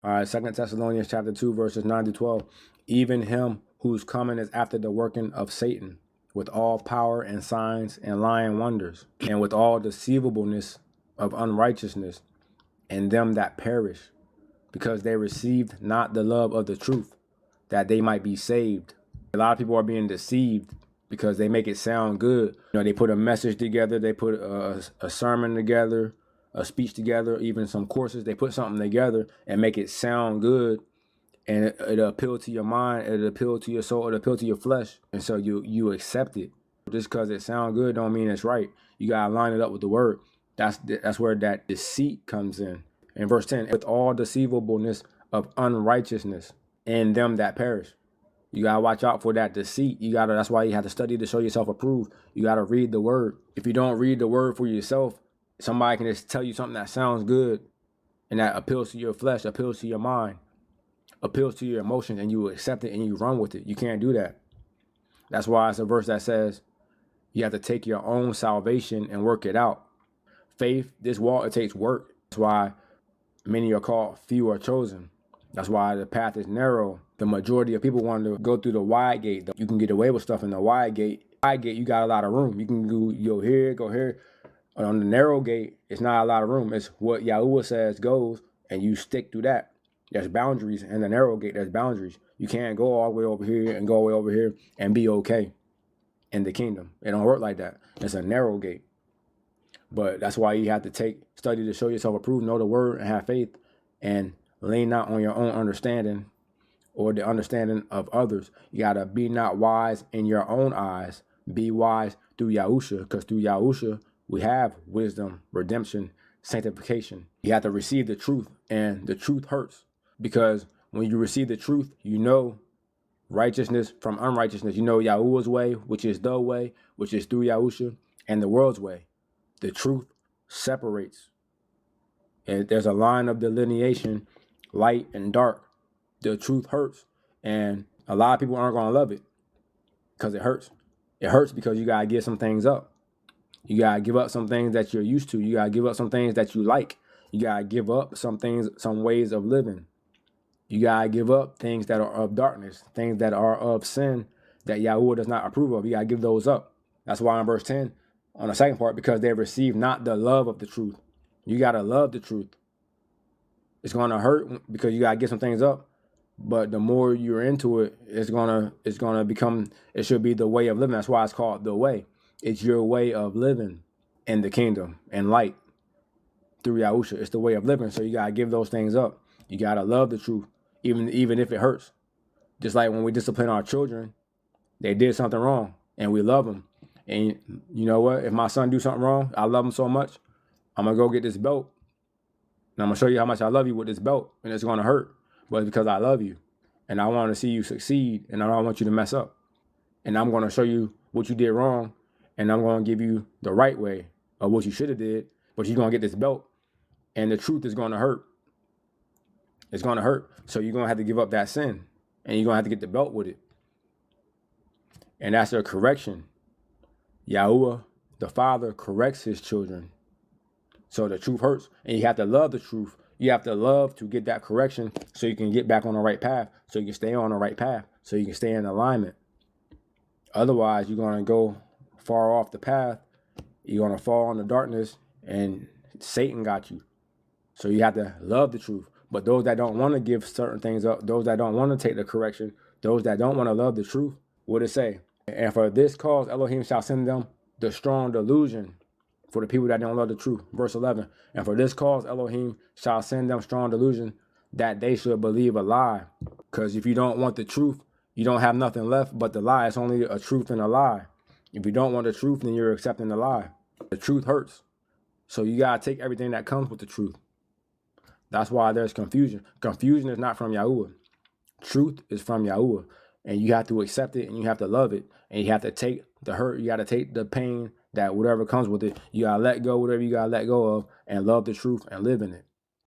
All right, 2 Thessalonians chapter 2, verses 9 to 12. Even him whose coming is after the working of Satan, with all power and signs and lying wonders, and with all deceivableness of unrighteousness, and them that perish, because they received not the love of the truth, that they might be saved. A lot of people are being deceived because they make it sound good. You know, they put a message together, they put a sermon together, a speech together, even some courses. They put something together and make it sound good, and it'll appeal to your mind, it'll appeal to your soul, it'll appeal to your flesh, and so you accept it. Just because it sounds good don't mean it's right. You gotta line it up with the word. That's where that deceit comes in. In verse 10, with all deceivableness of unrighteousness, and them that perish. You gotta watch out for that deceit. That's why you have to study to show yourself approved. You gotta read the word. If you don't read the word for yourself, somebody can just tell you something that sounds good and that appeals to your flesh, appeals to your mind, appeals to your emotions, and you accept it and you run with it. You can't do that. That's why it's a verse that says you have to take your own salvation and work it out. Faith, this walk, it takes work. That's why many are called, few are chosen. That's why the path is narrow. The majority of people want to go through the wide gate. You can get away with stuff in the wide gate. You got a lot of room. You can go here, go here. On the narrow gate, it's not a lot of room. It's what YAHUAH says goes, and you stick to that. There's boundaries. In the narrow gate, there's boundaries. You can't go all the way over here and go all the way over here and be okay in the kingdom. It don't work like that. It's a narrow gate. But that's why you have to study to show yourself approved, know the word, and have faith, and lean not on your own understanding or the understanding of others. You got to be not wise in your own eyes. Be wise through Yahushua, because through Yahushua, we have wisdom, redemption, sanctification. You have to receive the truth, and the truth hurts, because when you receive the truth, you know righteousness from unrighteousness. You know Yahuwah's way, which is the way, which is through Yahushua, and the world's way. The truth separates. And there's a line of delineation, light and dark. The truth hurts, and a lot of people aren't going to love it because it hurts. It hurts because you got to give some things up. You got to give up some things that you're used to. You got to give up some things that you like. You got to give up some things, some ways of living. You got to give up things that are of darkness, things that are of sin that YAHUAH does not approve of. You got to give those up. That's why in verse 10, on the second part, because they receive not the love of the truth. You got to love the truth. It's going to hurt because you got to give some things up. But the more you're into it, it's gonna become, it should be the way of living. That's why it's called the way. It's your way of living in the kingdom and light through Yahushua. It's the way of living. So you gotta give those things up. You gotta love the truth, even if it hurts. Just like when we discipline our children, they did something wrong, and we love them. And you know what? If my son do something wrong, I love him so much, I'm gonna go get this belt, and I'm gonna show you how much I love you with this belt, and it's gonna hurt. But it's because I love you, and I want to see you succeed, and I don't want you to mess up. And I'm going to show you what you did wrong, and I'm going to give you the right way of what you should have did, but you're going to get this belt, and the truth is going to hurt. It's going to hurt. So you're going to have to give up that sin, and you're going to have to get the belt with it. And that's a correction. YAHUAH, the Father, corrects his children. So the truth hurts, and you have to love the truth. You have to love to get that correction so you can get back on the right path, so you can stay on the right path, so you can stay in alignment. Otherwise, you're going to go far off the path. You're going to fall in the darkness, and Satan got you. So you have to love the truth. But those that don't want to give certain things up, those that don't want to take the correction, those that don't want to love the truth, what does it say? And for this cause, Elohim shall send them the strong delusion. For the people that don't love the truth. Verse 11, and for this cause Elohim shall send them strong delusion, that they should believe a lie. Because if you don't want the truth, you don't have nothing left but the lie. It's only a truth and a lie. If you don't want the truth, then you're accepting the lie. The truth hurts. So you got to take everything that comes with the truth. That's why there's confusion. Confusion is not from YAHUAH. Truth is from YAHUAH. And you have to accept it, and you have to love it. And you have to take the hurt. You got to take the pain, that whatever comes with it, you got to let go, whatever you got to let go of, and love the truth and live in it.